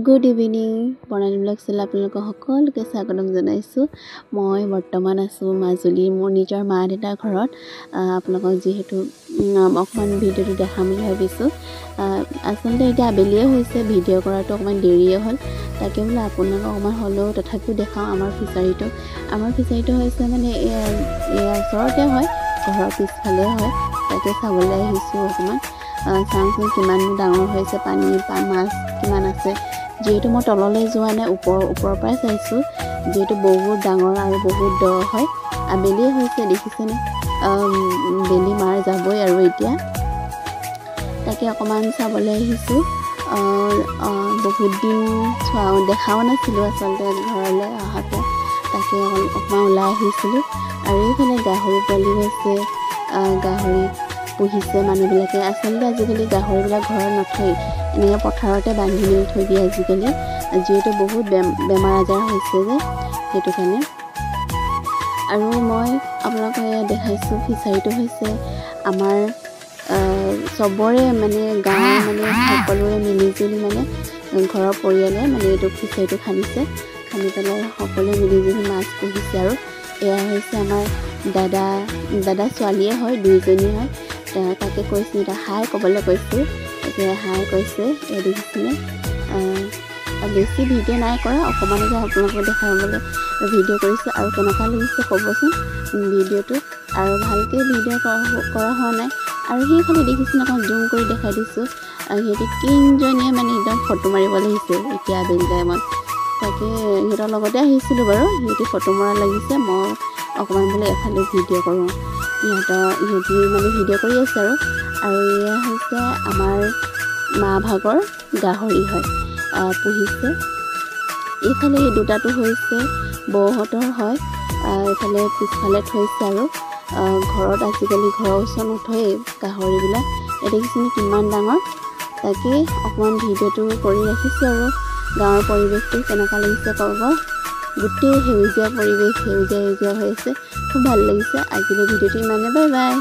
Good evening বৰ্ণালী blog channel আপোনালোকক সকলোকে স্বাগতম জনাইছোঁ। মই বৰ্তমান আছোঁ মাজুলী মোৰ নিজৰ মা দেউতাৰ ঘৰত। আপোনালোকক যিহেতু অকণমান ভিডিঅ'টো দেখাম বুলি ভাবিছোঁ। আচলতে এতিয়া আবেলিয়ে হৈছে, ভিডিঅ' কৰাটো অকণমান দেৰিয়ে হ'ল, তাকে বোলে আপোনালোকক অকণমান হ'লেও তথাপিও দেখাওঁ আমাৰ ফিচাৰীটো। আমাৰ ফিচাৰীটো হৈছে মানে ইয়াৰ ওচৰতে হয়, ঘৰৰ পিছফালে হয়, তাকে চাবলৈ আহিছোঁ অকণমান। চাওঁচোন কিমান ডাঙৰ হৈছে, পানী মাছ কিমান আছে। যিহেতু মই তললৈ যোৱা নাই, ওপৰৰ পৰাই চাইছোঁ, যিহেতু বহুত ডাঙৰ আৰু বহুত দ হয়। আবেলিয়ে হৈছে দেখিছেনে, বেলি মাৰ যাবই আৰু এতিয়া। তাকে অকণমান চাবলৈ আহিছোঁ। বহুত দিন দেখাও নাছিলোঁ আচলতে ঘৰলৈ অহাকৈ, তাকে অকণমান ওলাই আহিছিলোঁ। আৰু এইফালে গাহৰি পোৱালিও আছে, গাহৰি পুহিছে মানুহবিলাকে। আচলতে আজিকালি গাহৰিবিলাক ঘৰত নথয়, এনেকৈ পথাৰতে বান্ধি মেলি থৈ দিয়ে আজিকালি, যিহেতু বহুত বেমাৰ আজাৰ হৈছে যে, সেইটো কাৰণে। আৰু মই আপোনালোকক দেখাইছোঁ ফিচাৰীটো হৈছে আমাৰ চবৰে মানে গাঁৱৰ মানে সকলোৰে মিলিজুলি মানে ঘৰৰ পৰিয়ালে মানে এইটো ফিচাৰীটো খান্দিছে, খান্দি পেলাই সকলোৱে মিলিজুলি মাছ পুহিছে। আৰু এয়া হৈছে আমাৰ দাদা ছোৱালীয়ে হয়, দুইজনী হয়। তাকে কৈছোঁ, এতিয়া হাই ক'বলৈ কৈছোঁ, এতিয়া হাই কৈছে। এই দেখিছিলে বেছি ভিডিঅ' নাই কৰা, অকণমানকৈ আপোনালোকক দেখাবলৈ ভিডিঅ' কৰিছোঁ। আৰু কেনেকুৱা লাগিছে ক'বচোন ভিডিঅ'টো, আৰু ভালকৈ ভিডিঅ' কৰা হোৱা নাই। আৰু সেইফালে দেখিছোঁ অকণ জুম কৰি দেখাই দিছোঁ, সিহঁতি তিনিজনীয়ে মানে একদম ফটো মাৰিব লাগিছে এতিয়া আবেলি টাইমত। তাকে সিহঁতৰ লগতে আহিছিলোঁ বাৰু, সিহঁতি ফটো মৰা লাগিছে, মই অকণমান বোলে এফালে ভিডিঅ' কৰোঁ। সিহঁতি মানে ভিডিঅ' কৰি আছে। আৰু এয়া হৈছে আমাৰ মা ভাগৰ গাহৰি হয়, পুহিছে। এইফালে এই দুটাটো হৈছে বৌহঁতৰ হয়, এইফালে পিছফালে থৈছে। আৰু ঘৰত আজিকালি ঘৰৰ ওচৰত নথয়েই গাহৰিবিলাক। এই দেখিছেনে কিমান ডাঙৰ। তাকে অকণমান ভিডিঅ'টো কৰি ৰাখিছোঁ। আৰু গাঁৱৰ পৰিৱেশটো কেনেকুৱা লাগিছে ক'ব, গোটেই সেউজীয়া পৰিৱেশ, সেউজীয়া হৈ আছে, খুব ভাল লাগিছে। আজিলৈ ভিডিঅ'টো ইমানে, বাই বাই।